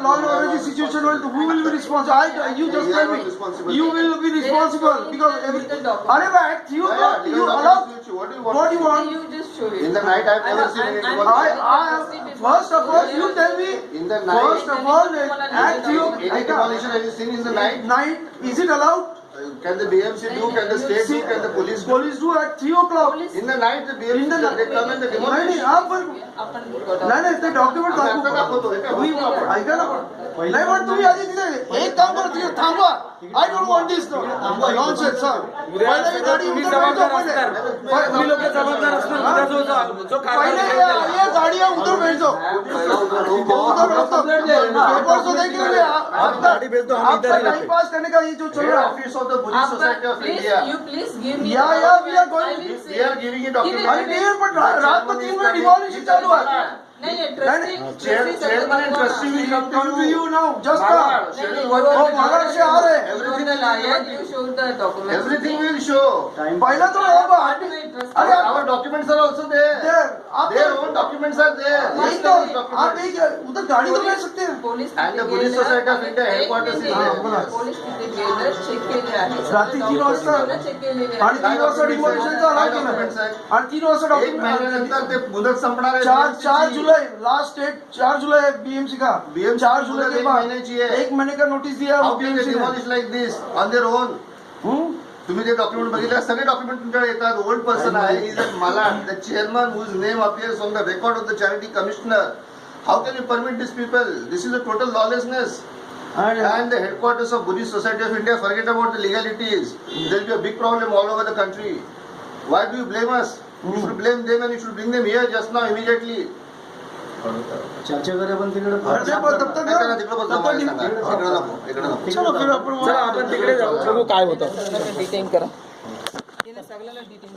law and order situation, who will be responsible? You just tell me. You will be responsible because अरे back, you allow. What do you want? You just show it. In the night, I've never seen anyone. First of all, you tell me. In the night, First of all, act you. any demolition have you seen in the night? Night, is it allowed? Can the BMC do? Can the state do? Can the police do? Police do at 3 o'clock. In the night, the BMC they come and they नाही demolish. हा पण नाही ते document दाखवतो ऐका ना पण नाही पण तुम्ही आधी तिथे एक काम करा तिथे थांबा I don't want this nonsense sir पहिले गाडी उतर बैठो पहिले लोक जबाबदार असतात पहिले ये गाड़ियां उधर भेज दो उधर भेज दो पेपर से देख लीजिए आपका टाइम पास करने का ये जो चल रहा है Office of the Buddhist Society of India. You please give me. Yeah, we are going. We are giving you document. अरे देर पर रात को 3 बजे डिमोलिशन चालू है नहीं Chairman and trustee will come to you now. Just Maharashtra से आ रहे हैं. You show the documents. Everything will show. पहला तो होगा. अरे Our documents are also there. Their own documents are there. नहीं तो आप एक उधर गाड़ी तो ले सकते हैं. And the Buddhist Society of India headquarters is there. Police तिथे गेलं चेक केले आहे. रात्री 3 वाजता चेक केलेले आणि 3 वाजता डिमोलिशनचा अलाव केला आणि 3 वाजता एक महिन्यानंतर ते मुदत संपणार आहे. 4 जुलाई लास्ट डेट 4 जुलाई बीएमसी का 4 जुलाई के बाद एक महीने का नोटिस दिया How can they demolish like this on their own? तुम्ही जे डॉक्युमेंट बघितले सगळे डॉक्युमेंट तुमच्याकडे येतात. ओल्ड पर्सन आहे is a Malad the chairman whose name appears on the record of the charity commissioner. How can you permit this people? This is a total lawlessness. And the headquarters of Buddhist Society of India, forget about the legalities. There will be a big problem all over the country. Why do you blame us? You should blame them and you should bring them here just now immediately. चर्चा करा पण तिकडे चला आपण तिकडे जाऊ काय होतं डिटेन करा. सगळ्याला डिटेन